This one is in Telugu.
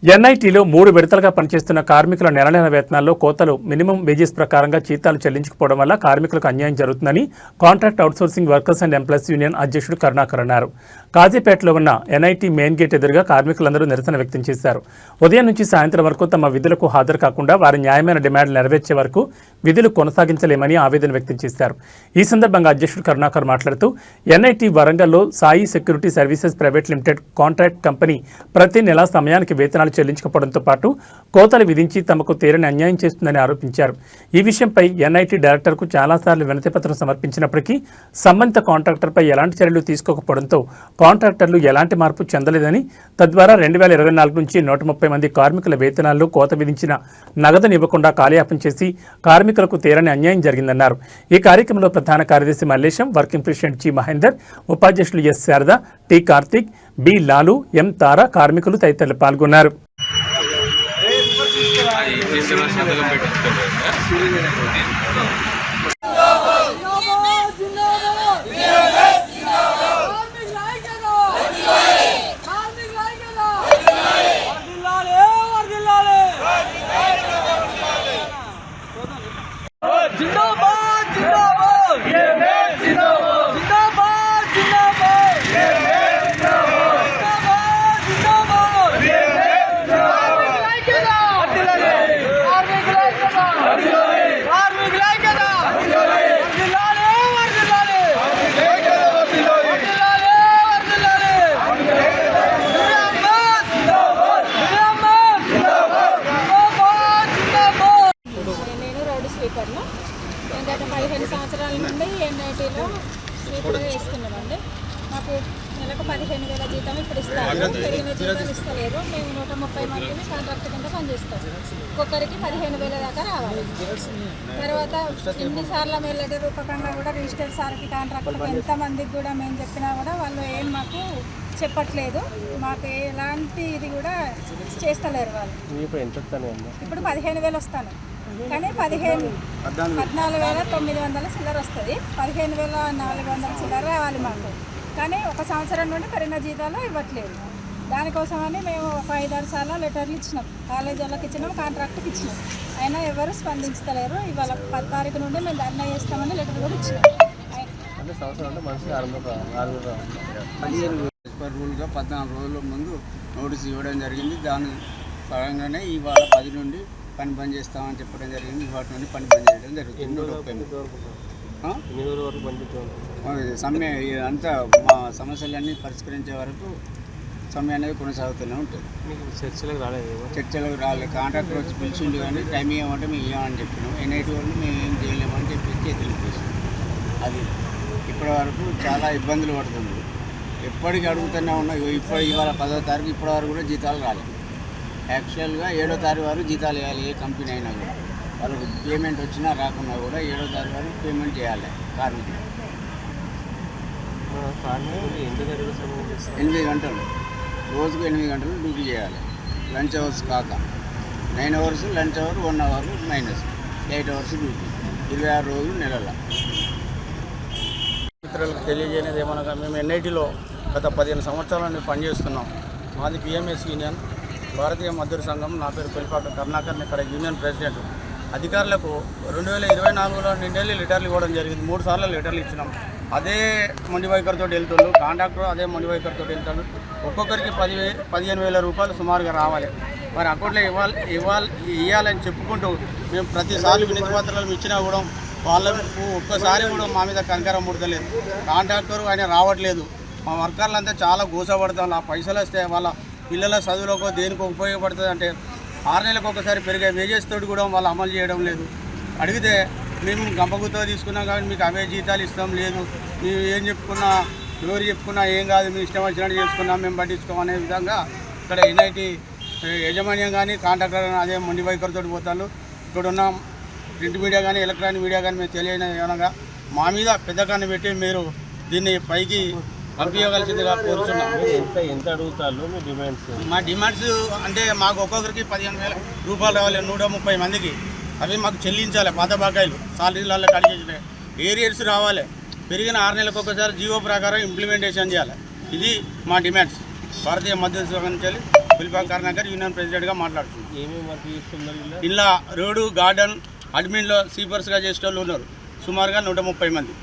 ఎన్ఐటీలో 3 విడతలుగా పనిచేస్తున్న కార్మికుల నెల వేతనాల్లో కోతలు మినిమం వేజెస్ ప్రకారంగా జీతాలు చెల్లించకపోవడం వల్ల కార్మికులకు అన్యాయం జరుగుతుందని contract outsourcing workers and employees union అధ్యక్షుడు కరుణాకర్ అన్నారు. కాజీపేటలో ఉన్న ఎన్ఐటీ మెయిన్ గేట్ ఎదురుగా కార్మికులందరూ నిరసన వ్యక్తం చేశారు. ఉదయం నుంచి సాయంత్రం వరకు తమ విధులకు హాజరు కాకుండా వారి న్యాయమైన డిమాండ్లు నెరవేర్చే వరకు విధులు కొనసాగించలేమని ఆవేదన వ్యక్తం చేశారు. ఈ సందర్భంగా అధ్యక్షుడు కరుణాకర్ మాట్లాడుతూ ఎన్ఐటీ వరంగల్లో Sai security services private limited contract company ప్రతి నెల సమయానికి వేతనాలు చెల్లించకపోవడంతో పాటు కోతలు విధించి తమకు తీరని అన్యాయం చేస్తుందని ఆరోపించారు. ఈ విషయంపై ఎన్ఐటీ డైరెక్టర్కు చాలాసార్లు వినతిపత్రం సమర్పించినప్పటికీ సంబంధిత కాంట్రాక్టర్పై ఎలాంటి చర్యలు తీసుకోకపోవడంతో కాంట్రాక్టర్లు ఎలాంటి మార్పు చెందలేదని, తద్వారా 2024 నుంచి 130 మంది కార్మికుల వేతనాల్లో కోత విధించిన నగదును ఇవ్వకుండా కాలయాపన చేసి కార్మికులకు తీరని అన్యాయం జరిగిందన్నారు. ఈ కార్యక్రమంలో ప్రధాన కార్యదర్శి Mallesham, working president G Mahender, ఉపాధ్యక్షులు S Sharada, T Karthik, B Lalu, M Tara, కార్మికులు తదితరులు పాల్గొన్నారు. గత 15 సంవత్సరాల నుండి ఎన్ఐటీలో స్వీపర్గా ఇస్తున్నామండి. మాకు నెలకు 15,000 జీతం ఇప్పుడు ఇస్తారు. పెరిగిన జీతం ఇస్తలేరు. మేము 130 మందిని కాంట్రాక్ట్ కింద పనిచేస్తాం. ఒక్కొక్కరికి 15,000 దాకా రావాలి. తర్వాత ఎన్నిసార్లు మేము లెటర్ రూపకంగా కూడా రిజిస్టర్ సార్కి కాంట్రాక్ట్ ఎంతమందికి కూడా మేము చెప్పినా కూడా వాళ్ళు ఏం మాకు చెప్పట్లేదు. మాకు ఎలాంటి ఇది కూడా చేస్తలేరు వాళ్ళు. ఇప్పుడు 15,000 వస్తాను, కానీ 14,900 చిల్లర వస్తుంది. 15,400 చిల్లర రావాలి మాకు, కానీ ఒక సంవత్సరం నుండి పెరిగిన జీతాలు ఇవ్వట్లేదు. దానికోసమని మేము ఒక 5-6 సార్లు లెటర్లు ఇచ్చినాం. కాలేజీ వాళ్ళకి ఇచ్చినాం, కాంట్రాక్ట్కి ఇచ్చినాం. అయినా ఎవరు స్పందించలేరు. ఇవాళ 10 తారీఖు నుండి మేము ధర్నా చేస్తామని లెటర్ కూడా ఇచ్చినాం. 14 రోజుల ముందు నోటీస్ ఇవ్వడం జరిగింది. దాని పరంగానే ఇవాళ 10 నుండి పని చేస్తామని చెప్పడం జరిగింది. వాటి నుండి పని చేయడం జరుగుతుంది. సమ్మె అంతా మా సమస్యలన్నీ పరిష్కరించే వరకు సమ్మె అనేది కొనసాగుతూనే ఉంటుంది. చర్చలకు రాలేదు. కాంట్రాక్టర్ వచ్చి పిలిచిండు, కానీ టైం ఇవ్వమంటే మేము ఇవ్వమని చెప్పినాం. ఎన్ఐటీ వాళ్ళు మేము ఏం చేయలేమని చెప్పి చేతులు చేసాం. అది ఇప్పటి వరకు చాలా ఇబ్బందులు పడుతుంది. ఎప్పటికీ అడుగుతూనే ఉన్నాయి. ఇవాళ 10వ తారీఖు ఇప్పటి వరకు కూడా జీతాలు రాలేదు. యాక్చువల్గా 7వ తారీఖు వరకు జీతాలు వేయాలి. ఏ కంపెనీ అయినా కూడా వాళ్ళకు పేమెంట్ వచ్చినా రాకున్నా కూడా 7వ తారీఖు వరకు పేమెంట్ చేయాలి కార్మికులు. 8 గంటలు రోజుకు 8 గంటలు డ్యూటీ చేయాలి. లంచ్ అవర్స్ కాక 9 hours lunch hour, 1 hour minus 8 hours duty, 26 రోజులు నెలల. మిత్రులకు తెలియజేయనేది ఏమనగా, మేము ఎన్ఐటీలో గత 15 సంవత్సరాల నుండి పనిచేస్తున్నాం. మాది పిఎంఎస్ యూనియన్, భారతీయ మజ్దూర్ సంఘం. నా పేరు పెళ్లిపాక కరుణాకర్, ఇక్కడ యూనియన్ ప్రెసిడెంట్. అధికారులకు 2024లో నిండెళ్ళి లెటర్లు ఇవ్వడం జరిగింది. 3 సార్లు లెటర్లు ఇచ్చినాం. అదే మొండి వైఖరితో వెళ్తుండ్రు. కాంట్రాక్టర్ అదే మొండి వైఖరితో వెళ్తాడు. ఒక్కొక్కరికి 15,000 రూపాయలు సుమారుగా రావాలి. మరి అకౌంట్లో ఇవ్వాలని చెప్పుకుంటూ మేము ప్రతిసారి వినతి పత్రాలు ఇచ్చినా కూడా వాళ్ళకు ఒక్కసారి కూడా మా మీద కనికరం ముడతలేదు. కాంట్రాక్టర్ ఆయన రావట్లేదు. మా వర్కర్లంతా చాలా గోసపడతాం. ఆ పైసలు వస్తే వాళ్ళ పిల్లల చదువులకు దేనికి ఉపయోగపడుతుంది అంటే 6 నెలలకు ఒకసారి పెరిగే వేజెస్ తోటి కూడా వాళ్ళు అమలు చేయడం లేదు. అడిగితే మేము గంపగుతో తీసుకున్నాం కాబట్టి మీకు అవే జీతాలు ఇస్తాం లేదు, మేము ఏం చెప్పుకున్నా ఎవరు చెప్పుకున్నా ఏం కాదు, మేము ఇష్టం వచ్చినట్టు చేసుకున్నాం, మేము పట్టించుకోమనే విధంగా ఇక్కడ ఎన్ఐటీ యాజమాన్యం కానీ కాంట్రాక్టర్ కానీ అదే మొండి వైఖరితో పోతారు. ఇక్కడ ఉన్న ప్రింట్ మీడియా కానీ ఎలక్ట్రానిక్ మీడియా కానీ మేము తెలియని ఏమనగా మా మీద పెద్ద కన్ను పెట్టి మీరు దీన్ని పైకి పంపించవలసిందిగా కోరుతున్నాం. ఎంత అడుగుతారు మీ డిమాండ్స్? మా డిమాండ్స్ అంటే మాకు ఒక్కొక్కరికి 15,000 రూపాయలు రావాలి. 130 మందికి అవి మాకు చెల్లించాలి. పాత బకాయిలు సాలరీలలో కడిగేసిన ఏరియర్స్ రావాలి. పెరిగిన 6 నెలలకు ఒకసారి జీవో ప్రకారం ఇంప్లిమెంటేషన్ చేయాలి. ఇది మా డిమాండ్స్. భారతీయ మజ్దూర్ సంఘం నుంచి పిలిపాక కరుణాకర్ యూనియన్ ప్రెసిడెంట్గా మాట్లాడుతున్నాను. ఏమేమి వర్క్ చేస్తున్నారు ఇలా? ఇలా రోడ్డు గార్డెన్ అడ్మిన్లో స్వీపర్స్గా చేసే వాళ్ళు ఉన్నారు సుమారుగా 130 మంది.